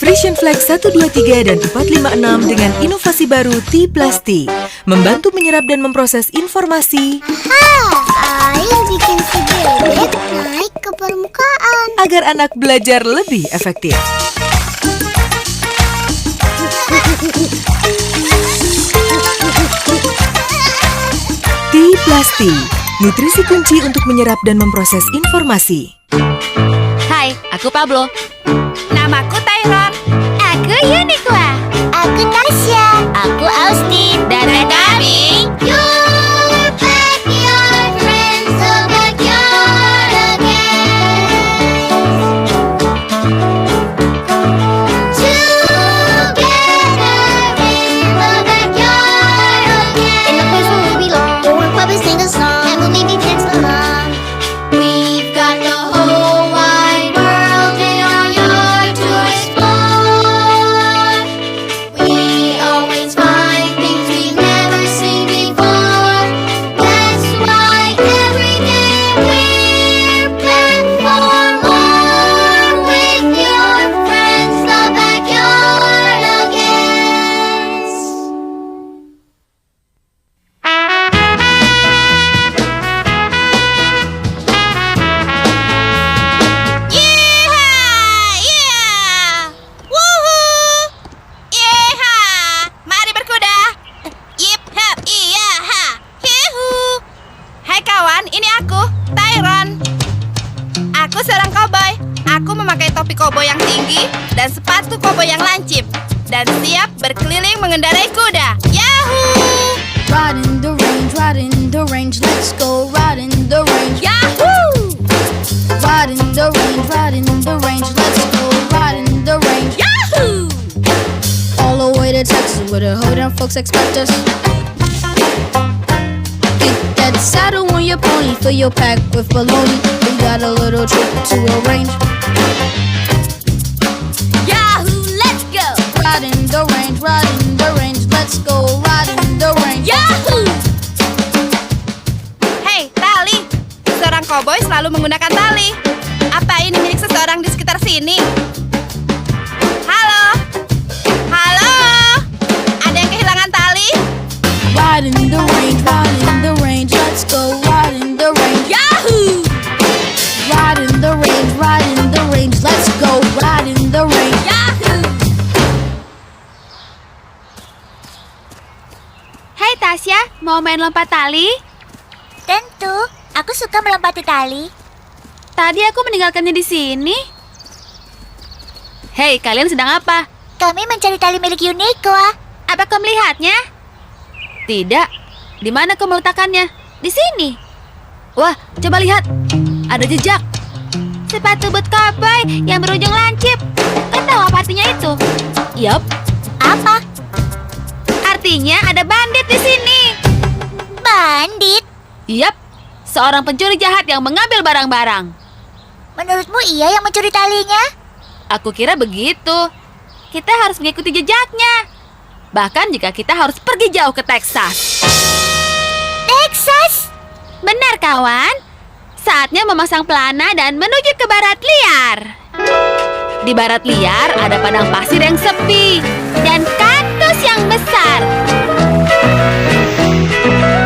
Frisian Flex 123 dan 456 dengan inovasi baru T plus T, membantu menyerap dan memproses informasi Air bikin si bebek naik ke permukaan. agar anak belajar lebih efektif. T plus T, nutrisi kunci untuk menyerap dan memproses informasi. Hai, aku Pablo. Namaku Tyron. Aku Uniqua. Aku Tasya. Aku Austin. Dan kami Your backyard friends, the backyard again. Together in the backyard again. In the place where we belong, where Papa sing a song and we'll maybe dance along. We've got the whole wide world in our yard to explore. We always find things we've never seen before. That's why every day we're back for more with your friends, the backyard again. Yeeha! Yeah! Woohoo! Yeeha! Mari berkuda. Yip hap iya ha. Hihu. Hai kawan, ini aku, Tyron. Aku seorang koboi. Aku memakai topi koboi yang tinggi dan sepatu koboi yang lancip dan siap berkeliling mengendarai kuda. Yahoo! Riding the range, let's go riding the range. Yahoo! Riding the range, let's go riding the range. Yahoo! All the way to Texas where the hoedown folks expect us. Get that saddle on your pony, fill your pack with baloney. We got a little trip to arrange. Yahoo! Let's go! Riding the range, let's go riding the range. Yahoo! Hei, tali! Seorang koboi selalu menggunakan tali. Apa ini milik seseorang di sekitar sini? Halo? Halo? Ada yang kehilangan tali? Riding the range, let's go riding the range. Yahoo! Riding the range, let's go riding the range. Yahoo! Hai Tasya, mau main lompat tali? Tentu, aku suka melompati tali. Tadi aku meninggalkannya di sini. Hei, kalian sedang apa? Kami mencari tali milik Uniqua. Apa kau melihatnya? Tidak. Di mana kau meletakkannya? Di sini. Wah, coba lihat. Ada jejak. Sepatu boot cowboy yang berujung lancip. Kau tahu apa artinya itu? Yup. Apa? Artinya ada bandit di sini. Bandit? Yup. Seorang pencuri jahat yang mengambil barang-barang. Menurutmu ia yang mencuri talinya? Aku kira begitu. Kita harus mengikuti jejaknya. Bahkan jika kita harus pergi jauh ke Texas. Texas? Benar, kawan. Saatnya memasang pelana dan menuju ke barat liar. Di barat liar ada padang pasir yang sepi dan kaktus yang besar.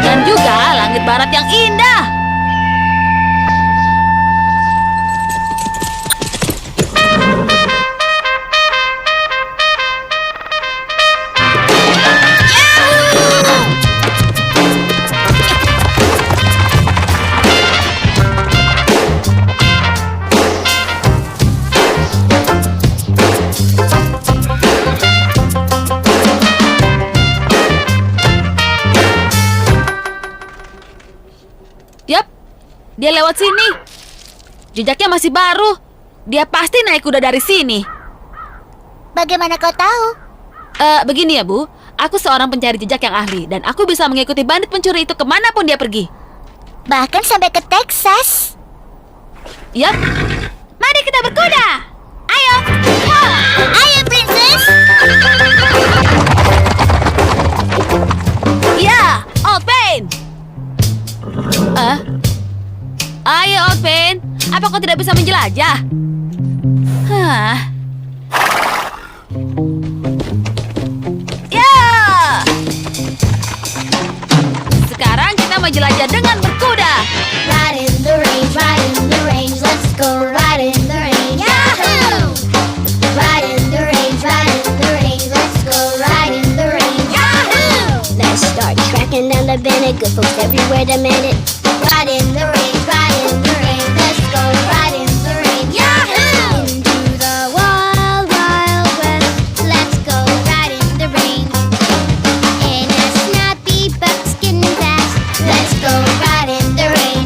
Dan juga langit barat yang indah. Yap, dia lewat sini. Jejaknya masih baru. Dia pasti naik kuda dari sini. Bagaimana kau tahu? Begini ya, Bu. Aku seorang pencari jejak yang ahli dan aku bisa mengikuti bandit pencuri itu kemanapun dia pergi. Bahkan sampai ke Texas. Yap. Mari kita berkuda. Ayo. Ha. Ayo, Princess. Ya, Old Pain. Ayo, Old Pain. Apa kau tidak bisa menjelajah? Hah. walking down the bend, good folks everywhere demand it. Ride in the rain, ride in the rain. Let's go ride in the rain. Yahoo! Into the wild, wild west. Let's go ride in the rain. In a snappy buckskin vest. Let's go ride in the rain.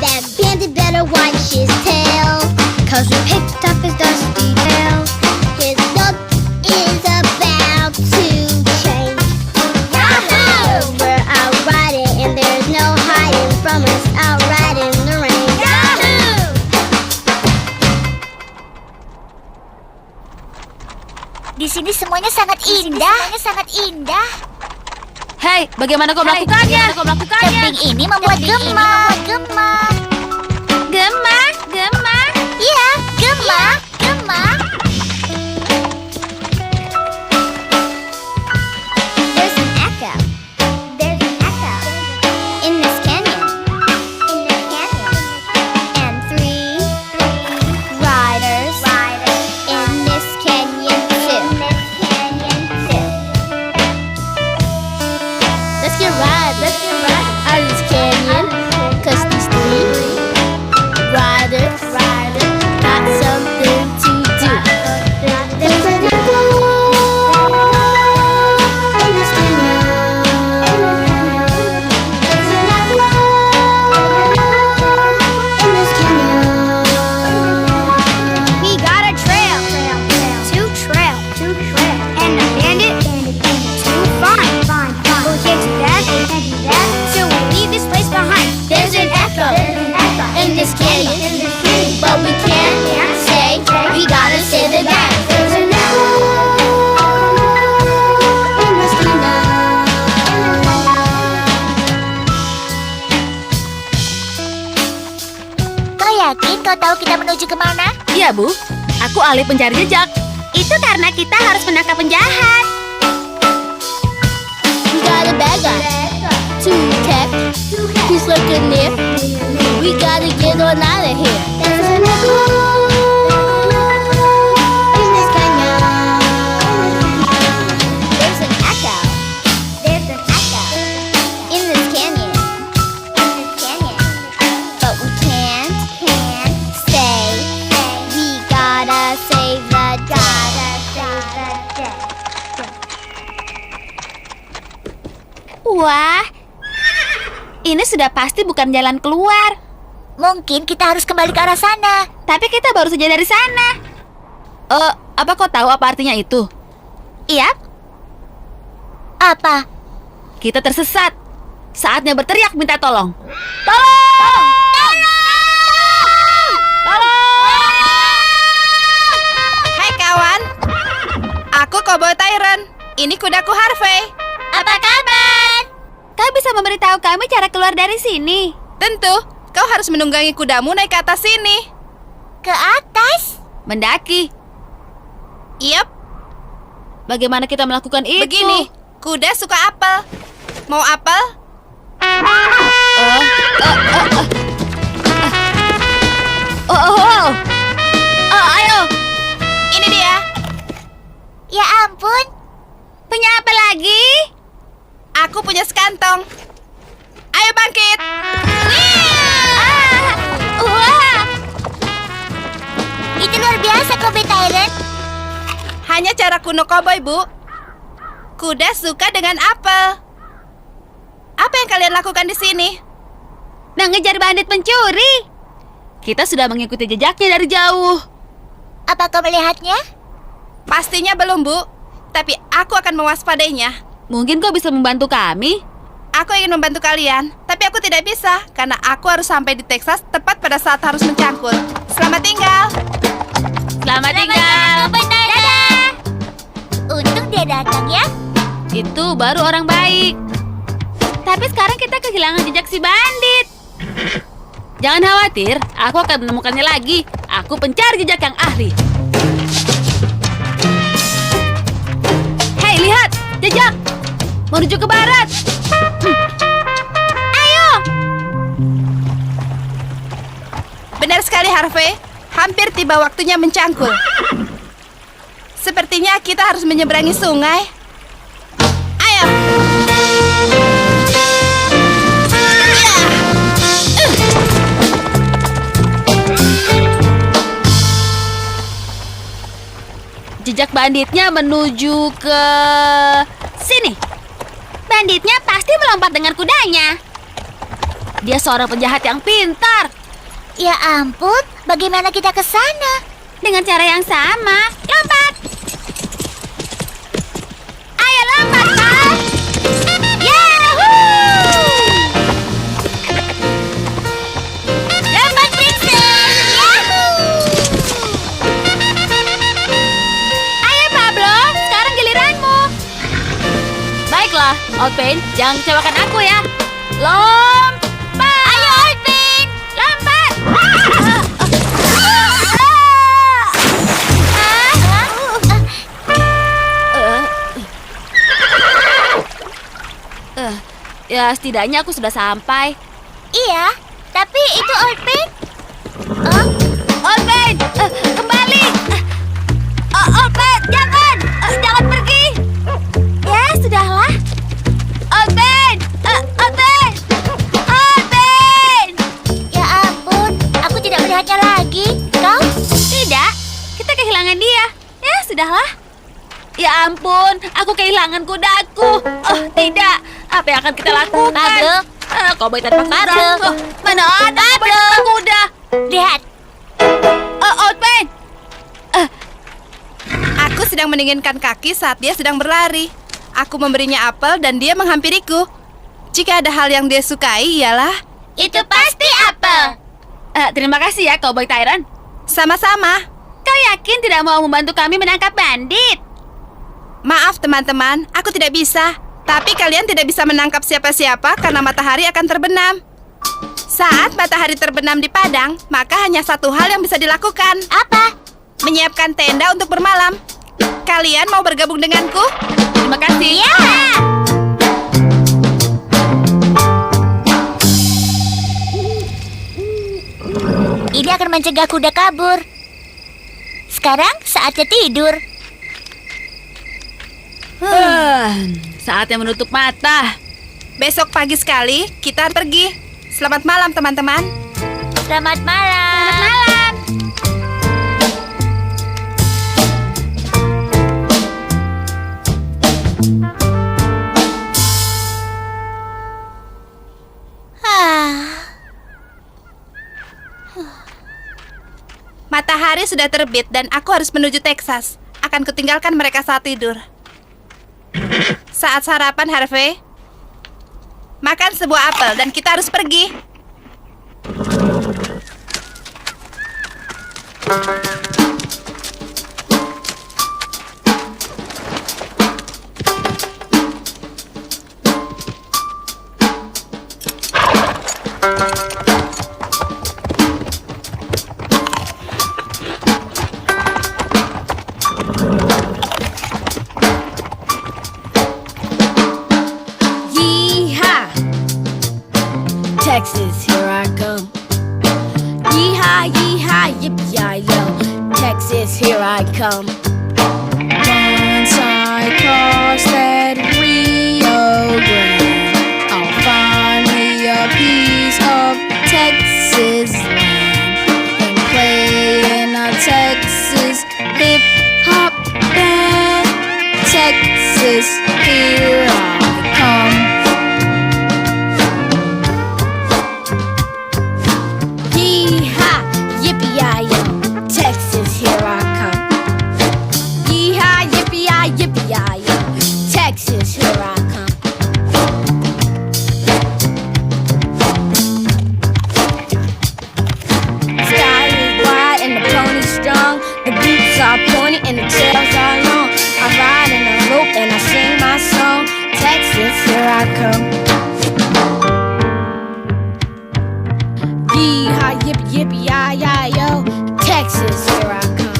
That bandit better watch his tail, 'cause we picked up his dusty tail. His look is about to change. Yahoo! We're out riding and there's no hiding from us. Out riding the rain. Yahoo! Di sini semuanya sangat indah. Hei, bagaimana kau melakukannya? Kambing ini membuat gemar. Gemar. Iya, gemar. There's an echo. In this canyon. And 3 riders. In this canyon too. Let's get right out of this canyon. 'Cause these 3 riders got something to do. There's an echo in this canyon. There's an echo in this canyon. We got a trail. Two trail. And a bandit. Too fine. But we can't do that. So we leave this place behind. There's an echo in this canyon. But we can't say we gotta save the gang. There's an echo in this canyon. Kau yakin kau tahu kita menuju kemana? Iya, Bu. Aku ahli pencari jejak. Itu karena kita harus menangkap penjahat. We got a bad guy to catch. He's looking near. We gotta get on out of here. There's an echo in this canyon. There's an echo in this canyon. But we can't say we gotta save the day. Wah, ini sudah pasti bukan jalan keluar. Mungkin kita harus kembali ke arah sana. Tapi kita baru saja dari sana. Apa kau tahu apa artinya itu? Iya? Apa? Kita tersesat. Saatnya berteriak minta tolong. Hai kawan, aku Cowboy Tyron. Ini kudaku Harvey. Apa kabar? Kau bisa memberitahu kami cara keluar dari sini? Tentu, kau harus menunggangi kudamu naik ke atas sini. Ke atas? Mendaki. Yep, Bagaimana kita melakukan itu? begini. Kuda suka apel. Mau apel? Ayo. Ini dia. Ya ampun. Punya apa lagi? Aku punya sekantong. Ayo bangkit. Wah. Itu luar biasa, Cowboy Tyron. Hanya cara kuno koboi, Bu. Kuda suka dengan apel. Apa yang kalian lakukan di sini? Mengejar bandit pencuri. Kita sudah mengikuti jejaknya dari jauh. Apa kau melihatnya? Pastinya belum, Bu. Tapi aku akan mewaspadainya. Mungkin kau bisa membantu kami? Aku ingin membantu kalian, tapi aku tidak bisa karena aku harus sampai di Texas tepat pada saat harus mencangkul. Selamat tinggal. Selamat tinggal. Cowboy Tyron. Untung dia datang ya. Itu baru orang baik. Tapi sekarang kita kehilangan jejak si bandit. Jangan khawatir, aku akan menemukannya lagi. Aku pencari jejak yang ahli. Hei, lihat! Jejak! Menuju ke barat. Ayo! Benar sekali, Harvey. Hampir tiba waktunya mencangkul. Sepertinya kita harus menyeberangi sungai. Ayo! Jejak banditnya menuju ke sini. Banditnya pasti melompat dengan kudanya. Dia seorang penjahat yang pintar. Ya ampun, bagaimana kita ke sana? Dengan cara yang sama. Lompat! Ayo lompat, Pak! Yahoo! Lompat, Princess! Yahoo! Ayo, Pablo. Sekarang giliranmu. Baiklah, Outpain. Jangan kecewakan aku ya. Lompat! Ayo, Olpin! Lompat! Ya, setidaknya aku sudah sampai. Iya, tapi itu Olpin. Olpen, kembali. Olpen, jangan pergi. Ya, sudahlah. Olpen, Olpen. Ya ampun, aku tidak melihatnya lagi. Kau? Tidak, kita kehilangan dia. Ya, sudahlah. Ya ampun, aku kehilangan kudaku. Oh, tidak. Apa yang akan kita lakukan? Pablo. Koboi tanpa kuda. Pablo. Mana ada koboi tanpa kuda? Lihat, Outpen. Aku sedang mendinginkan kaki saat dia sedang berlari. Aku memberinya apel dan dia menghampiriku. Jika ada hal yang dia sukai, ialah... itu pasti apel. Terima kasih ya, Cowboy Tyron. Sama-sama. Kau yakin tidak mau membantu kami menangkap bandit? Maaf teman-teman, aku tidak bisa. Tapi kalian tidak bisa menangkap siapa-siapa karena matahari akan terbenam. Saat matahari terbenam di padang, maka hanya satu hal yang bisa dilakukan. Apa? Menyiapkan tenda untuk bermalam. Kalian mau bergabung denganku? Terima kasih. Ya. Ini akan mencegah kuda kabur. Sekarang saatnya tidur. Saatnya menutup mata. Besok pagi sekali, kita pergi. Selamat malam teman-teman. Selamat malam. Selamat malam. Matahari sudah terbit dan aku harus menuju Texas. Akan kutinggalkan mereka saat tidur. Saat sarapan, Harvey. Makan sebuah apel dan kita harus pergi. Texas, here I come. Yee-haw, yee-haw, yippee-yi-yo. Texas, here I come. Once I cross that Rio Grande, I'll find me a piece of Texas land and play in a Texas hip-hop band. Texas, here I come. Yippee-yi-yo, Texas, here I come. Yee-haw, yippee-yi, yippee-yi-yo, Texas, here I come. Sky is wide and the pony's strong. The boots are pointy and the tails are long. I ride in a rope and I sing my song. Texas, here I come. Yee-haw, yippee-yi-yo, Texas, here I come.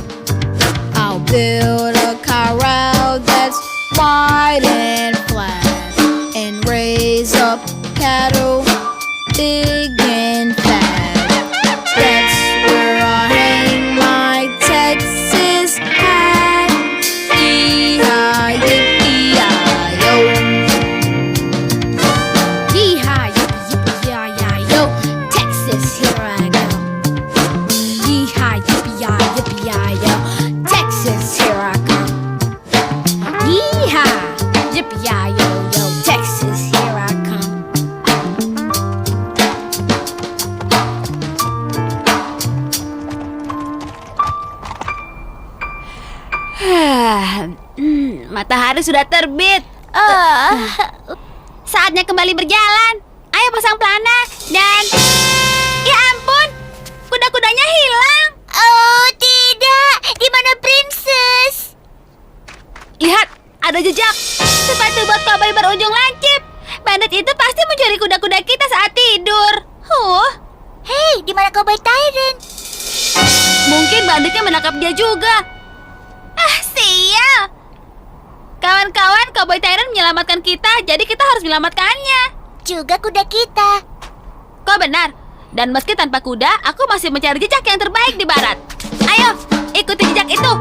I'll build a corral that's wide and flat and raise up cattle big and fat. That's where I hang my Texas hat. Yee-haw, yippee-yi-yo. Yee-haw, yippee-yi-yo, Texas, here I come. Yee-haw, yippee-yi-yo, Texas, here I come. Matahari sudah terbit. Saatnya kembali berjalan. Ayo pasang pelana dan... Ya ampun, kuda-kudanya hilang. Oh tidak, di mana Princess? Lihat, ada jejak. Sepatu bot cowboy berujung lancip. Bandit itu pasti mencuri kuda-kuda kita saat tidur. Hei, di mana Cowboy Tyrant? Mungkin banditnya menangkap dia juga. Sial. Kawan-kawan, Cowboy Tyrant menyelamatkan kita, jadi kita harus menyelamatkannya. Juga kuda kita. Kau benar. Dan meski tanpa kuda, aku masih mencari jejak yang terbaik di barat. Ayo, ikuti jejak itu.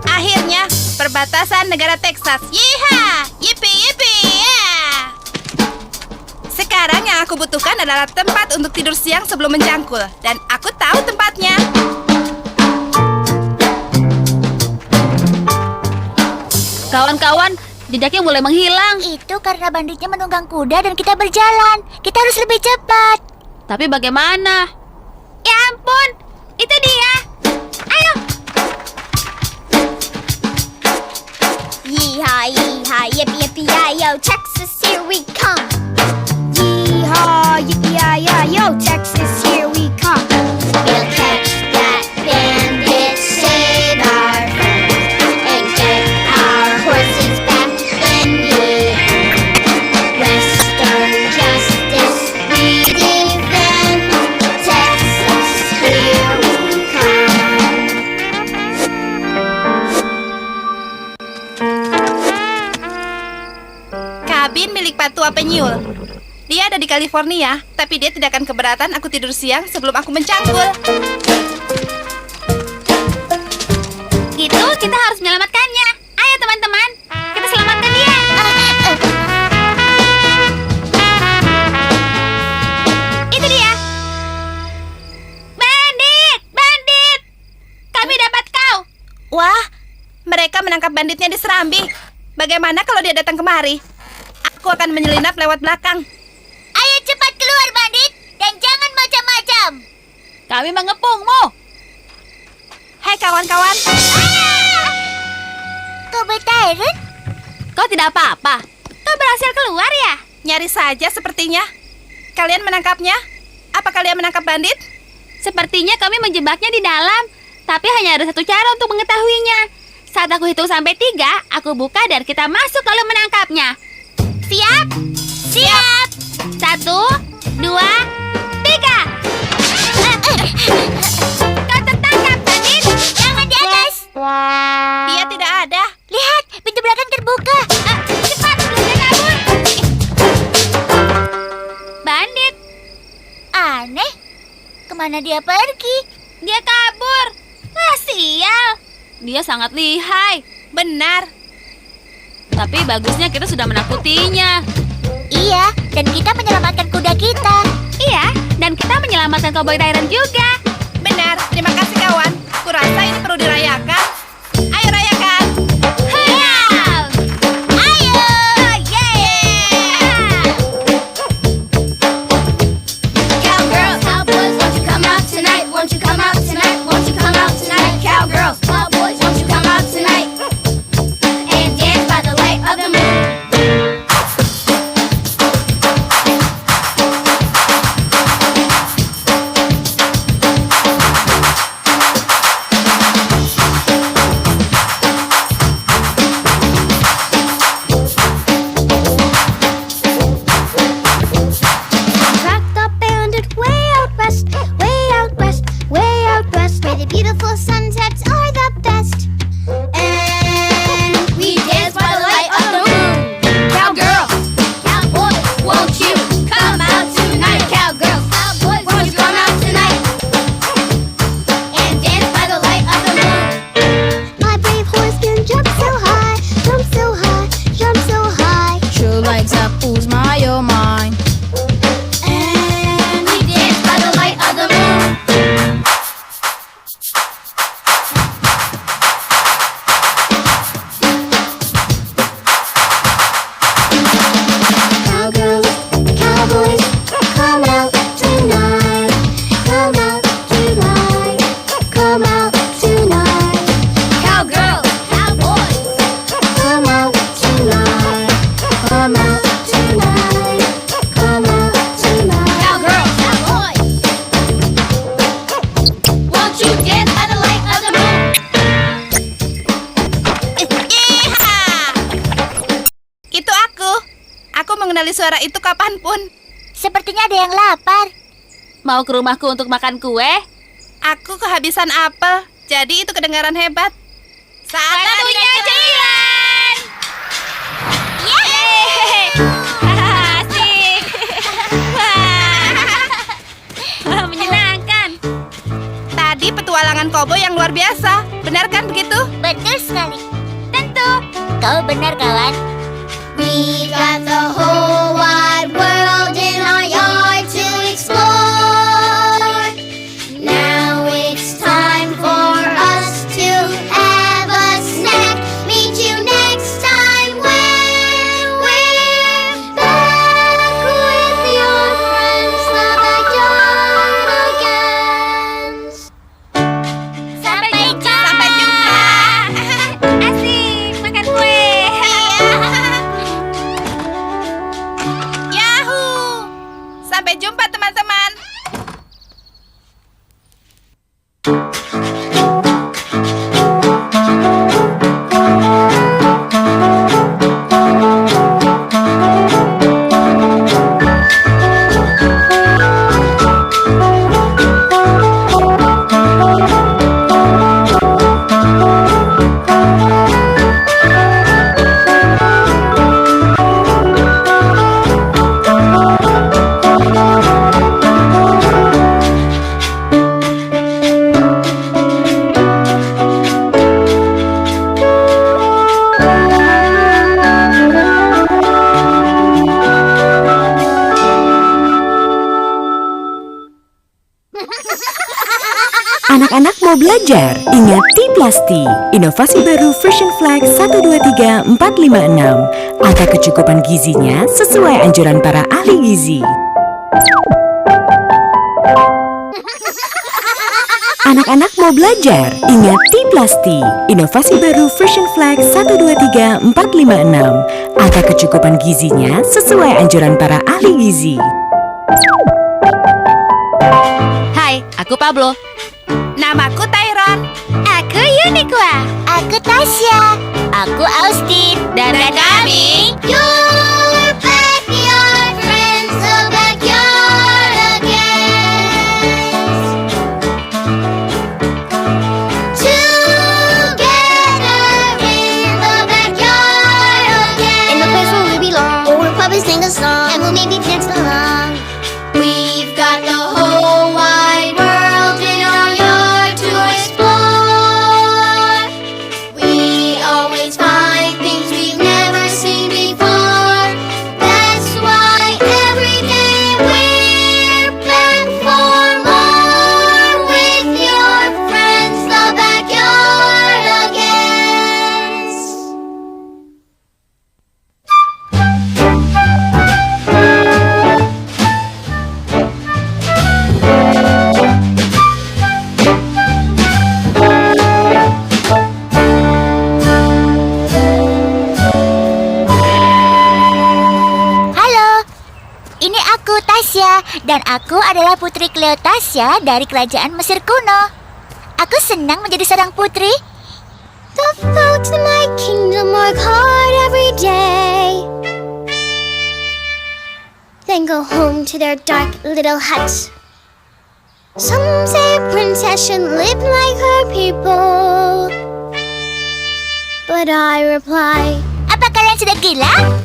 Akhirnya, perbatasan negara Texas. Yeeha! Yippee, yippee, ya! Sekarang yang aku butuhkan adalah tempat untuk tidur siang sebelum mencangkul. Dan aku tahu tempatnya. Kawan-kawan, jejaknya mulai menghilang. Itu karena banditnya menunggang kuda dan kita berjalan. Kita harus lebih cepat. Tapi bagaimana? Ya ampun, itu dia. Ayo. Yeehaw, yeehaw, yippee, yippee, yo, Texas, here we come. Yeehaw, yippee-yi-yi-yo, Texas, here we come. We'll catch that bandit, save our friends, and get our horses back in gear. Western justice we defend. Texas, here we come. Kabin milik Patua Penyul. Dia ada di California, tapi dia tidak akan keberatan aku tidur siang sebelum aku mencangkul. Gitu, kita harus menyelamatkannya. Ayo teman-teman, kita selamatkan dia. Itu dia. Bandit, bandit. Kami dapat kau. Wah, mereka menangkap banditnya di Serambi. Bagaimana kalau dia datang kemari? Aku akan menyelinap lewat belakang. Ayo cepat keluar bandit dan jangan macam-macam. Kami mengepungmu. Hai kawan-kawan. Cowboy Tyrant? Kau tidak apa-apa. Kau berhasil keluar ya? Nyaris saja sepertinya. Kalian menangkapnya? Apa kalian menangkap bandit? Sepertinya kami menjebaknya di dalam. Tapi hanya ada satu cara untuk mengetahuinya. Saat aku hitung sampai 3, aku buka dan kita masuk lalu menangkapnya. Siap? Siap! 1, 2, 3. Kau tertangkap, bandit. Jangan di atas. Dia tidak ada. Lihat, pintu belakang terbuka. Cepat, sebelum dia kabur. Bandit, Aneh. Kemana dia pergi? dia kabur. Sial. Dia sangat lihai. Benar. Tapi bagusnya kita sudah menakutinya. Iya, dan kita menyelamatkan kuda kita. Iya, dan kita menyelamatkan Cowboy Tyrant juga. Benar. Terima kasih kawan. Kurasa ini perlu dirayakan. Ayo rayakan. Hayal! Ayo! Cowgirls, cowboys, won't you come out tonight? Won't you come out tonight? Won't you come out tonight? Cowgirls, cowboys, won't you come out tonight? And dance by the light of the moon. suara itu kapanpun. Sepertinya ada yang lapar. Mau ke rumahku untuk makan kue? Aku kehabisan apel, jadi itu kedengaran hebat. Saatnya cemilan! Yeay! Asik! Wah, menyenangkan. Tadi petualangan Kobo yang luar biasa. Benar kan begitu? Betul sekali. Tentu. Kau benar, kawan. We got the whole wide world in our yard to explore. Now it's time for us to have a snack. Meet you next time when we're back with your friends, the backyard again. Sampai jumpa. Asik, makan kue. Yahoo! Sampai jumpa teman-teman. Anak-anak mau belajar? Ingat T+T, inovasi baru Frisian Flag 123456. Angka kecukupan gizinya sesuai anjuran para ahli gizi. Anak-anak mau belajar? Ingat T+T, inovasi baru Frisian Flag 123456. Angka kecukupan gizinya sesuai anjuran para ahli gizi. Hai, aku Pablo. Namaku Tyron. Aku Uniqua. Aku Tasya. Aku Austin. Dan kami Your backyard friends, the backyard again. Together in the backyard again. In the place where we belong. Oh, we'll probably sing a song. And we'll maybe dance along. We've got the whole wide world in our yard to explore. We always find things we've never seen before. That's why every day we're back for more with your friends, the backyard again. Halo, ini aku Tasya dan aku adalah Putri Cleotasya dari Kerajaan Mesir kuno. Aku senang menjadi seorang putri. The folks in my kingdom work hard every day, then go home to their dark little huts. Some say a princess should live like her people, but I reply, apa kalian sudah gila?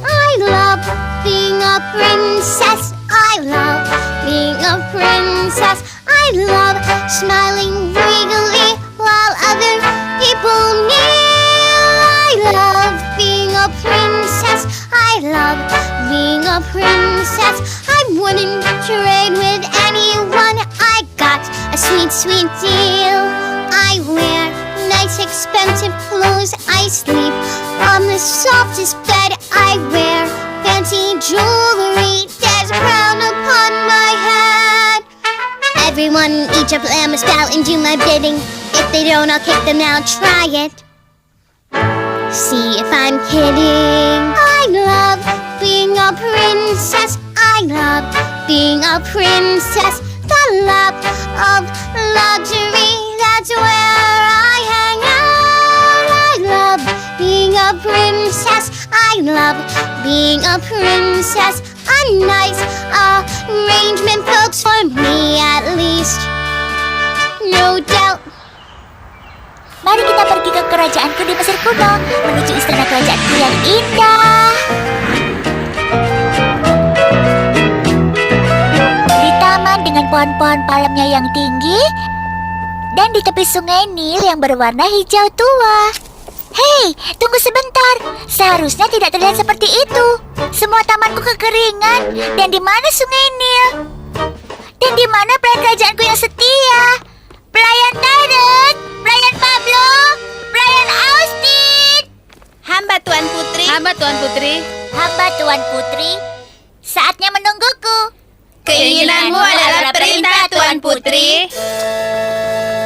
I love being a princess. I love being a princess. I love smiling regally while other people kneel. I love being a princess. I love being a princess. I wouldn't trade with anyone. I got a sweet, sweet deal. I wear nice, expensive clothes. I sleep on the softest bed. I wear fancy jewelry. There's a crown upon my head. Everyone eat up lamb, bow and do my bidding. If they don't, I'll kick them out. Try it. See if I'm kidding. I love being a princess. I love being a princess. The love of luxury, that's where I hang out. I love being a princess. I love being a princess. A nice arrangement folks for me at least. No doubt. Mari kita pergi ke kerajaanku di Mesir kuno, menuju istana kerajaanku yang indah. Di taman dengan pohon-pohon palmnya yang tinggi, dan di tepi sungai Nil yang berwarna hijau tua. Hei, tunggu sebentar. Seharusnya tidak terlihat seperti itu. Semua tamanku kekeringan. Dan di mana sungai Nil? Dan di mana pelayan kerajaanku yang setia? Pelayan Tyrant, pelayan Pablo, pelayan Austin. Hamba Tuan Putri. Hamba Tuan Putri. Hamba Tuan Putri, saatnya menungguku. Keinginanmu adalah perintah Tuan Putri.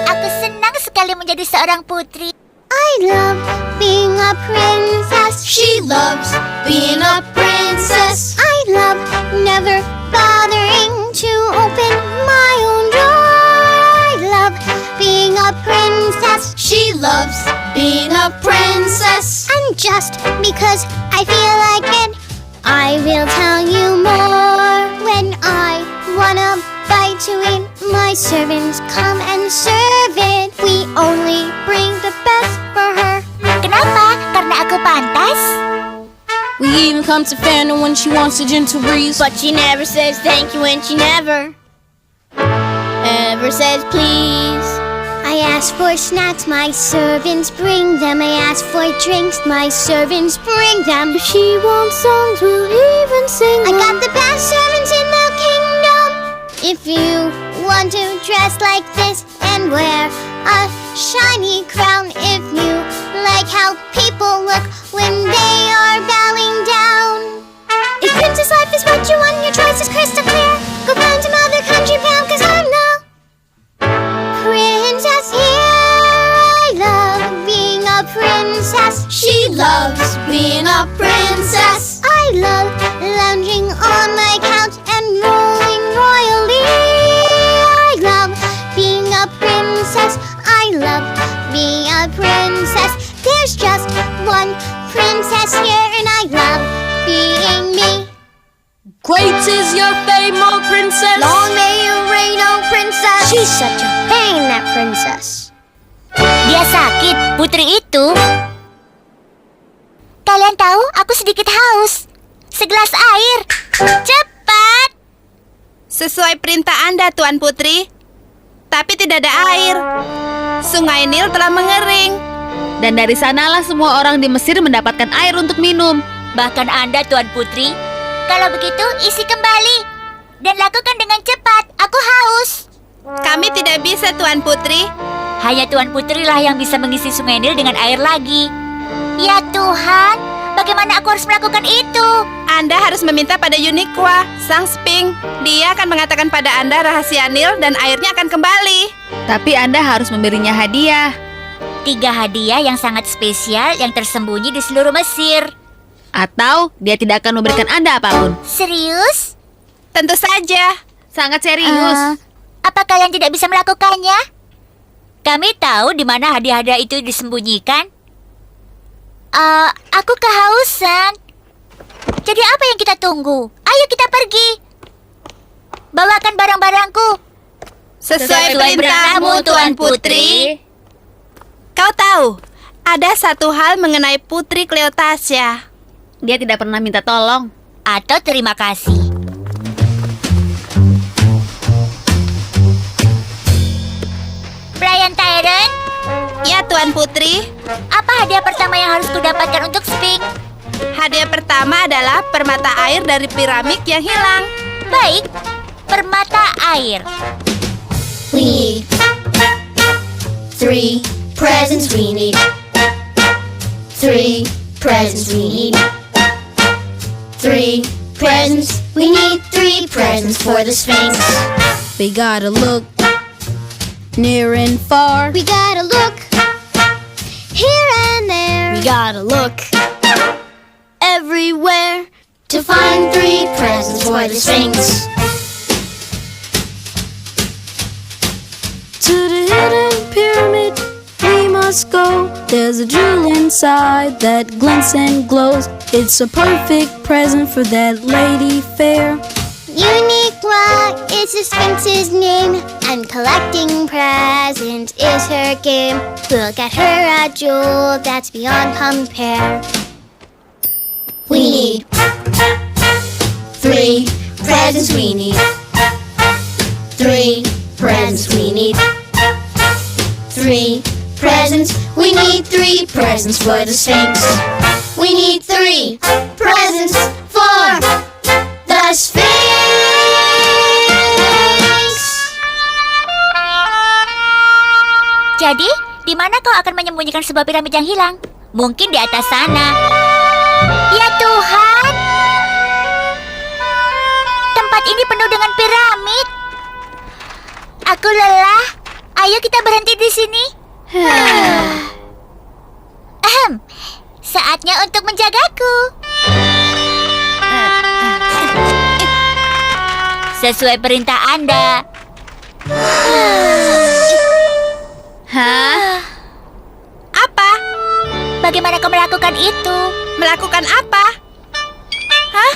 Aku senang sekali menjadi seorang putri. I love being a princess. She loves being a princess. I love never bothering to open my own door. I love being a princess. She loves being a princess. And just because I feel like it, I will tell you more. When I wanna bite to eat, my servants come and serve it. We only bring the best for her. Kenapa? Karena aku pantas? We even come to Fanta when she wants a gentle breeze. But she never says thank you, and she never ever says please. I ask for snacks, my servants bring them. I ask for drinks, my servants bring them. If she wants songs, we'll even sing them. I got the best servants in the kingdom. If you want to dress like this and wear a shiny crown, if you like how people look when they are bowing down. If princess life is what you want, your choice is crystal clear. Go find some other country bound, 'cause I'm the princess here. I love being a princess. She loves being a princess. I love lounging on my couch and rolling royally. I love being a princess. I love being a princess. There's just one princess here, and I love being me. Great is your fame, oh princess. Long may you reign, oh princess. She's such a pain, that princess. Dia sakit, putri itu. Kalian tahu, aku sedikit haus. Segelas air. Cepat. Sesuai perintah Anda, Tuan Putri. Tapi tidak ada air. Sungai Nil telah mengering. Dan dari sanalah semua orang di Mesir mendapatkan air untuk minum. Bahkan Anda, Tuan Putri. Kalau begitu, isi kembali. Dan lakukan dengan cepat. Aku haus. Kami tidak bisa, Tuan Putri. Hanya Tuan Putri lah yang bisa mengisi sungai Nil dengan air lagi. Ya Tuhan, bagaimana aku harus melakukan itu? Anda harus meminta pada Uniqua, sang Sphinx. Dia akan mengatakan pada Anda rahasia Nil dan airnya akan kembali. Tapi Anda harus memberinya hadiah. 3 hadiah yang sangat spesial yang tersembunyi di seluruh Mesir. Atau dia tidak akan memberikan Anda apapun. Serius? Tentu saja. Sangat serius. Apa kalian tidak bisa melakukannya? Kami tahu di mana hadiah-hadiah itu disembunyikan. Aku kehausan. Jadi apa yang kita tunggu? Ayo kita pergi. Bawakan barang-barangku. Sesuai perintahmu, Tuan Putri. Kau tahu, ada satu hal mengenai Putri Cleotasia. Dia tidak pernah minta tolong. Atau terima kasih. Pelayan Tyrant, Ya, Tuan Putri. apa hadiah pertama yang harus kudapatkan untuk Sphinx? Hadiah pertama adalah permata air dari piramid yang hilang. Baik, permata air. We need 3 presents. We need 3 presents. We need 3 presents. We need 3 presents for the Sphinx. We gotta look near and far. We gotta look here and there. We gotta look everywhere to find 3 presents for the Sphinx. To the hidden pyramid we must go. There's a jewel inside that glints and glows. It's a perfect present for that lady fair. Uniqua is the Sphinx's name, and collecting presents is her game. We'll get her a jewel that's beyond compare. We need 3 presents. We need 3 presents. We need 3 presents. We need 3 presents for the Sphinx. We need 3 presents for the Sphinx. Jadi, di mana kau akan menyembunyikan sebuah piramid yang hilang? Mungkin di atas sana. Ya Tuhan! Tempat ini penuh dengan piramid. Aku lelah. Ayo kita berhenti di sini. Saatnya untuk menjagaku. Sesuai perintah Anda. Hah? Apa? Bagaimana kau melakukan itu? Melakukan apa? Hah?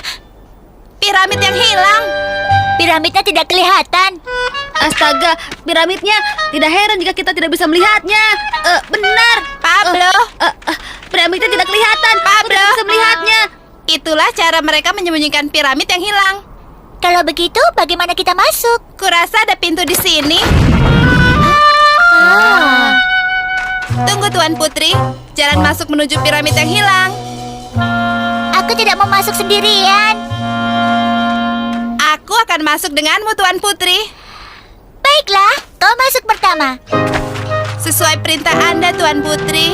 Piramid yang hilang. Piramidnya tidak kelihatan. Astaga, piramidnya. Tidak heran jika kita tidak bisa melihatnya. Benar. Pablo. Piramidnya tidak kelihatan. Pablo. Tidak bisa melihatnya. Itulah cara mereka menyembunyikan piramid yang hilang. Kalau begitu, bagaimana kita masuk? Kurasa ada pintu di sini. Tunggu Tuan Putri. Jalan masuk menuju piramid yang hilang. Aku tidak mau masuk sendirian. Aku akan masuk denganmu, Tuan Putri. Baiklah, kau masuk pertama. Sesuai perintah Anda, Tuan Putri.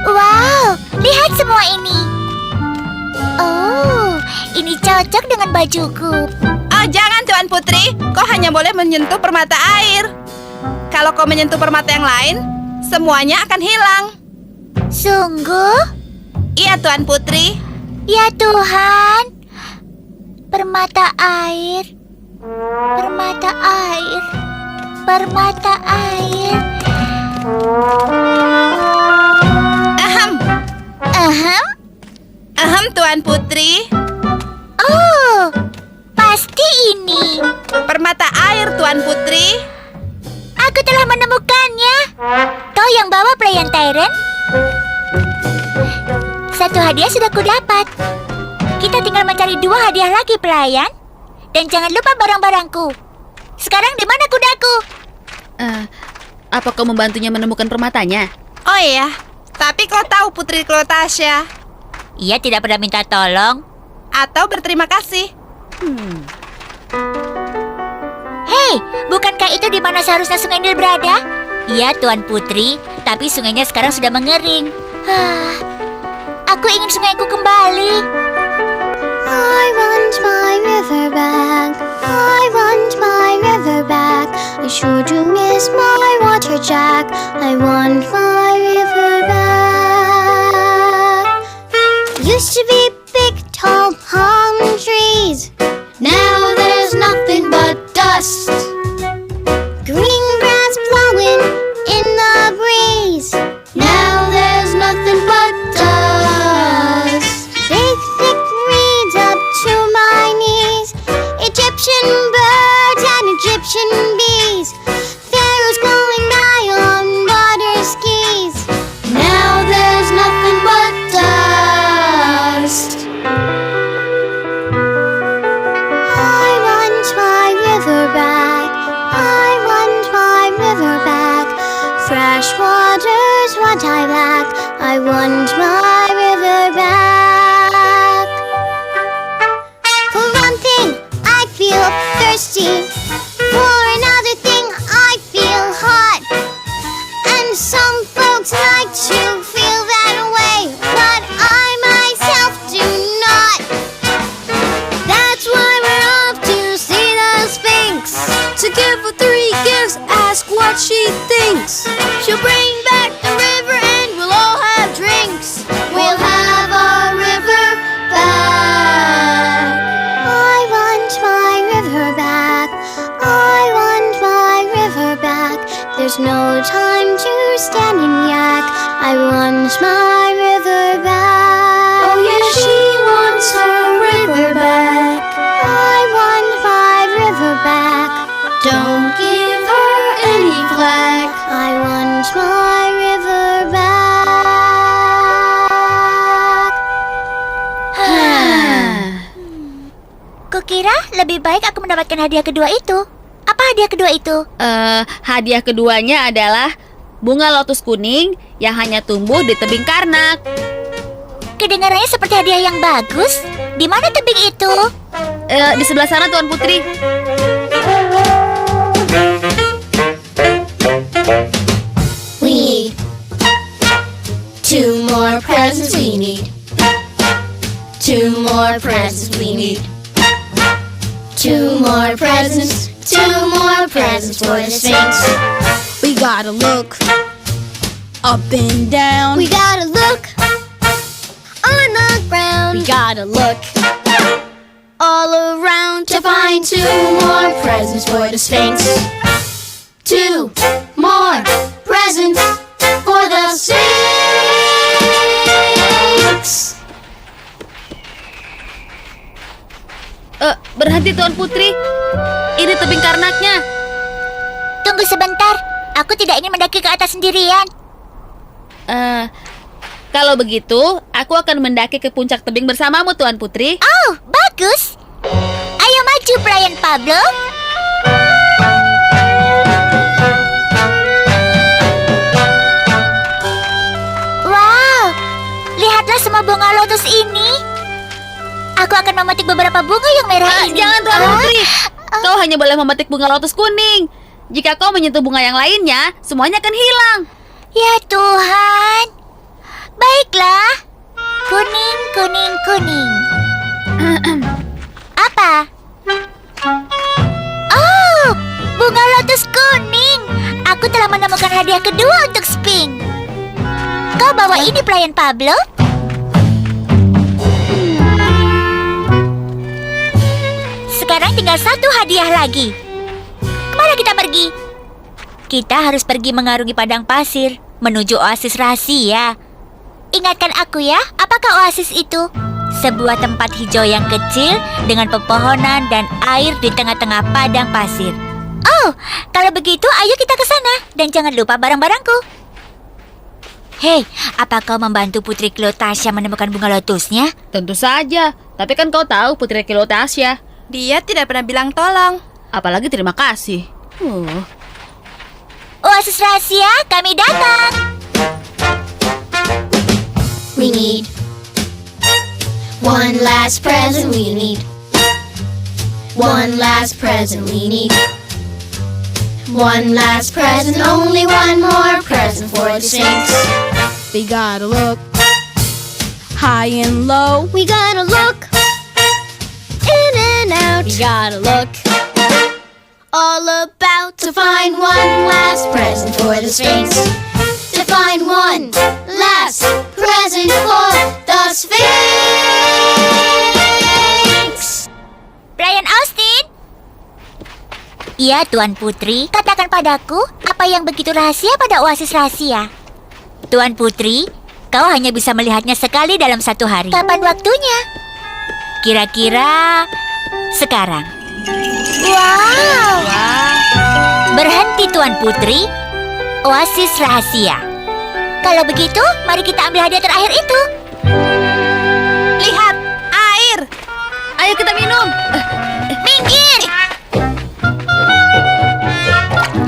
Wow, lihat semua ini. Oh, ini cocok dengan bajuku. Oh, jangan, Tuan Putri. Kau hanya boleh menyentuh permata air. Kalau kau menyentuh permata yang lain, semuanya akan hilang. Sungguh? Iya, Tuan Putri. Ya Tuhan. Permata air. Permata air. Permata air. Ahem, Tuan Putri. Oh, pasti ini. Permata air, Tuan Putri. Aku telah menemukannya. Kau yang bawa pelayan Tyrant? Satu hadiah sudah kudapat. Kita tinggal mencari 2 hadiah lagi, pelayan. Dan jangan lupa barang-barangku. Sekarang di mana kudaku? Apa kau membantunya menemukan permatanya? Oh iya, tapi kau tahu Putri Clotacia. Ia tidak pernah minta tolong. Atau berterima kasih. Hei, bukankah itu di mana seharusnya Sungai Nil berada? Iya, Tuan Putri, tapi sungainya sekarang sudah mengering. Aku ingin sungaiku kembali. I want my river back. I want my river back. I sure do miss my water jack. I want my river back. Used to be big, tall palm trees. Now there's nothing but dust. Green grass blowing in the breeze. Now there's nothing but dust. Big thick reeds up to my knees. Egyptian birds and Egyptian bees. Pharaohs going by on water skis. Now there's nothing but dust. I want my river back. I want my river back. Fresh water's what I lack. I want my river back. For one thing, I feel thirsty. For another thing, I feel hot. And some folks like to feel that way, but I myself do not. That's why we're off to see the Sphinx. To give her 3 gifts, ask what she thinks. She'll bring back the river and we'll all have drinks. wants my river back. Oh yeah, she wants her river back. I want my river back. Don't give her any flack. I want my river back. Kukira lebih baik aku mendapatkan hadiah kedua itu. Apa hadiah kedua itu? Hadiah keduanya adalah bunga lotus kuning yang hanya tumbuh di tebing Karnak. Kedengarannya seperti hadiah yang bagus. Di mana tebing itu? Di sebelah sana, Tuan Putri. We need 2 more presents. We need 2 more presents. We need 2 more presents. 2 more presents for the Sphinx. We gotta look up and down. We gotta look on the ground. We gotta look all around To find 2 more presents for the Sphinx. 2 more presents for the Sphinx. Berhenti, Tuan Putri. Ini tebing Karnaknya. Tunggu sebentar. Aku tidak ingin mendaki ke atas sendirian. Kalau begitu, aku akan mendaki ke puncak tebing bersamamu, Tuan Putri. Oh, bagus. Ayo maju, pelayan Pablo. Wow, lihatlah semua bunga lotus ini. Aku akan memetik beberapa bunga yang merah ini. Jangan, Tuan Putri. Kau hanya boleh memetik bunga lotus kuning. Jika kau menyentuh bunga yang lainnya, semuanya akan hilang. Ya Tuhan. Baiklah. Kuning, kuning, kuning. Apa? Oh, bunga lotus kuning. Aku telah menemukan hadiah kedua untuk Sphinx. Kau bawa ini, pelayan Pablo. Sekarang tinggal 1 hadiah lagi. Kemana kita pergi? Kita harus pergi mengarungi padang pasir menuju oasis rahasia. Ingatkan aku ya, apakah oasis itu? Sebuah tempat hijau yang kecil dengan pepohonan dan air di tengah-tengah padang pasir. Oh, kalau begitu ayo kita ke sana dan jangan lupa barang-barangku. Hei, apa kau membantu Putri Cleotasia menemukan bunga lotusnya? Tentu saja. Tapi kan kau tahu Putri Cleotasia. Dia tidak pernah bilang tolong. Apalagi terima kasih. Oasis rahasia, kami datang. We need 1 last present. We need 1 last present. We need 1 last present. Only 1 more present for the Sphinx. We gotta look high and low. We gotta look in and out. We gotta look All about To find 1 last present for the Sphinx. To find 1 last present for the Sphinx. Brian Austin. Iya, Tuan Putri. Katakan padaku, apa yang begitu rahasia pada oasis rahasia? Tuan Putri, kau hanya bisa melihatnya sekali dalam 1 hari. Kapan waktunya? Kira-kira sekarang. Wow. Berhenti, Tuan Putri. Oasis rahasia. Kalau begitu, mari kita ambil hadiah terakhir itu. Lihat, air. Ayo kita minum. Minggir!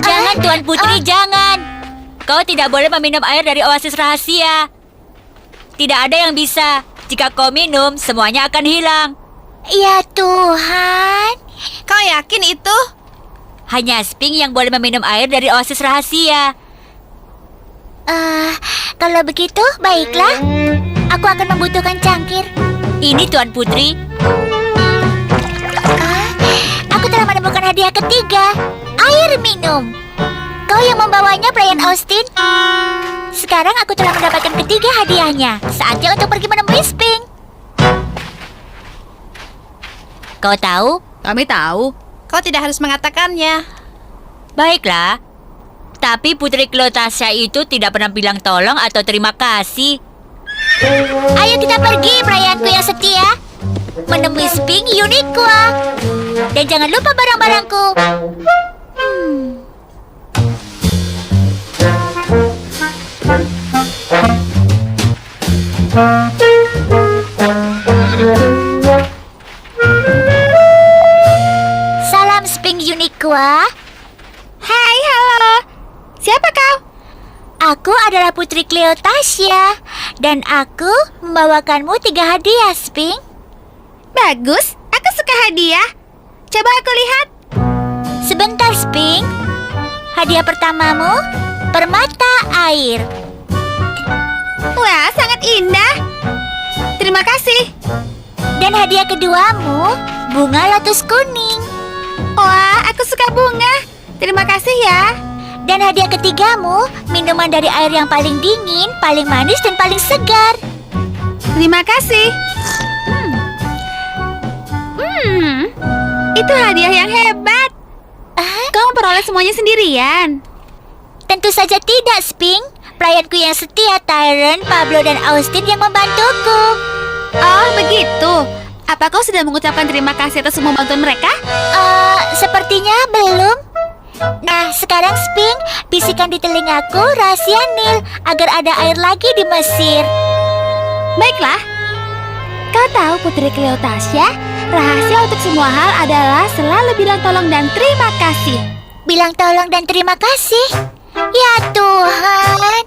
Jangan, Tuan Putri, jangan. Kau tidak boleh meminum air dari oasis rahasia. Tidak ada yang bisa. Jika kau minum, semuanya akan hilang. Ya Tuhan. Kau yakin itu? Hanya Sphinx yang boleh meminum air dari oasis rahasia. Kalau begitu, baiklah. Aku akan membutuhkan cangkir. Ini, Tuan Putri. Aku telah menemukan hadiah ketiga. Air minum. Kau yang membawanya, Brian Austin. Sekarang aku telah mendapatkan ketiga hadiahnya. Saatnya untuk pergi menemui Sphinx. Kau tahu? Kami tahu. Kau tidak harus mengatakannya. Baiklah. Tapi Putri Cleotasia itu tidak pernah bilang tolong atau terima kasih. Ayo kita pergi, pelayanku yang setia. Menemui Sphinx Uniqua. Dan jangan lupa barang-barangku. Salam Sphinx Uniqua. Hai, halo. Siapa kau? Aku adalah Putri Cleotasia. Dan aku membawakanmu 3 hadiah, Sphinx. Bagus, aku suka hadiah. Coba aku lihat. Sebentar, Sphinx. Hadiah pertamamu, permata air. Wah, sangat indah. Terima kasih. Dan hadiah keduamu, bunga lotus kuning. Wah, aku suka bunga. Terima kasih ya. Dan hadiah ketigamu, minuman dari air yang paling dingin, paling manis, dan paling segar. Terima kasih. Itu hadiah yang hebat. Kau memperoleh semuanya sendirian. Tentu saja tidak, Sphinx. Pelayanku yang setia, Tyrant, Pablo, dan Austin yang membantuku. Oh, begitu. Apa kau sudah mengucapkan terima kasih atas semua bantuan mereka? Sepertinya belum. Nah, sekarang Sphinx, bisikan di telingaku rahasia Nil agar ada air lagi di Mesir. Baiklah. Kau tahu Putri Cleotasia, rahasia untuk semua hal adalah selalu bilang tolong dan terima kasih. Bilang tolong dan terima kasih. Ya Tuhan.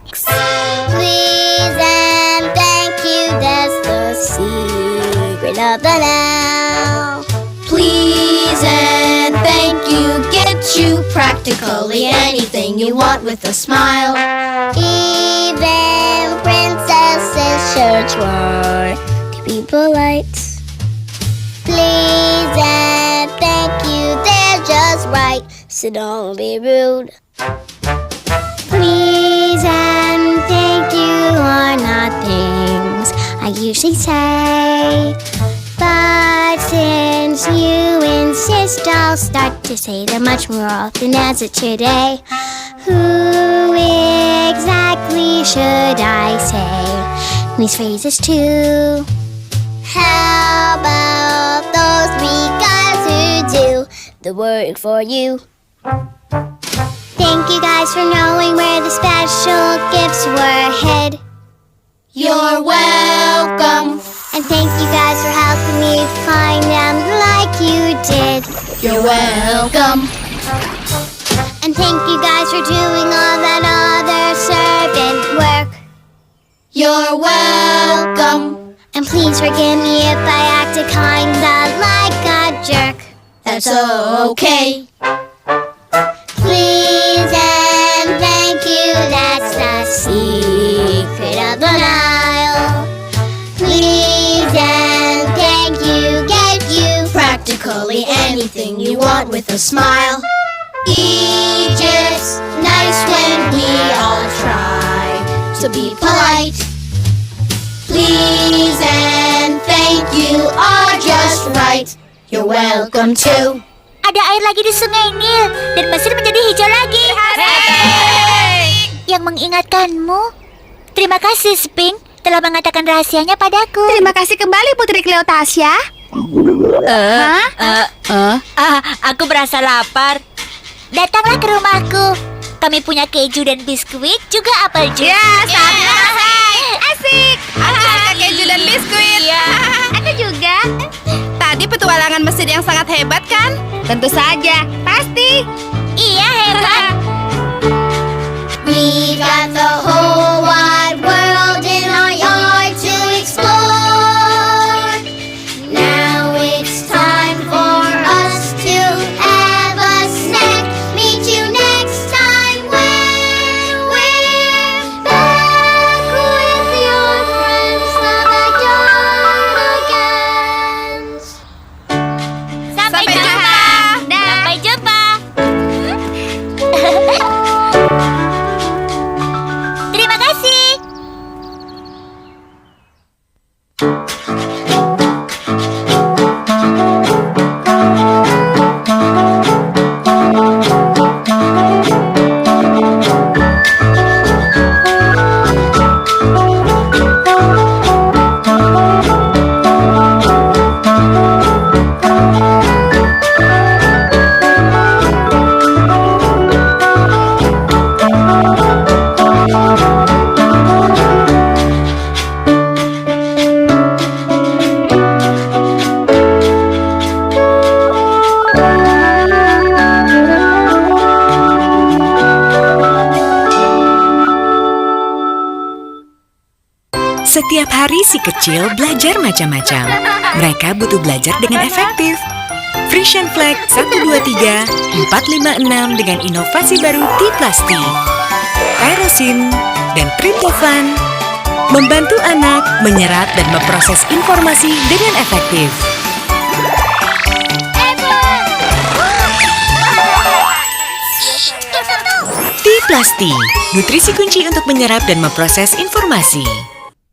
Please and thank you, that's the secret of the now. Please and thank you get you practically anything you want with a smile. Even princesses search for to be polite. Please and thank you, they're just right, so don't be rude. Please and thank you are not things I usually say. But since you insist, I'll start to say them much more often as of today. Who exactly should I say these phrases to? How about those 3 guys who do the work for you? Thank you guys for knowing where the special gifts were hid. You're welcome. And thank you guys for helping me find them like you did. You're welcome. And thank you guys for doing all that other servant work. You're welcome. And please forgive me if I acted kinda like a jerk. That's okay. Please and thank you, that's the secret of the Nile. Please and thank you, get you Practically anything you want with a smile. Egypt's nice when we all try to be polite. Please and thank you are just right. You're welcome too. Ada air lagi di sungai Nil dan Mesir menjadi hijau lagi. Yang mengingatkanmu. Terima kasih, Sphinx, telah mengatakan rahasianya padaku. Terima kasih kembali Putri Cleotasia. Aku berasa lapar. Datanglah ke rumahku. Kami punya keju dan biskuit, juga apel jus. Ya, sama. Asik. Aku suka keju dan biskuit. Aku juga. Tadi petualangan Mesir yang sangat hebat kan? Tentu saja, pasti. Iya, hebat. We got the whole wide world in our yard to explore. Now it's time for us to have a snack. Meet you next time when we're back with your friends, the backyardigans. Sampai Sampai jumpa. jumpa. Dah. Sampai jumpa. Setiap hari si kecil belajar macam-macam. Mereka butuh belajar dengan efektif. Frisian Flag 123 456 dengan inovasi baru T+T, Tyrosin, dan Tryptophan membantu anak menyerap dan memproses informasi dengan efektif. T+T, nutrisi kunci untuk menyerap dan memproses informasi.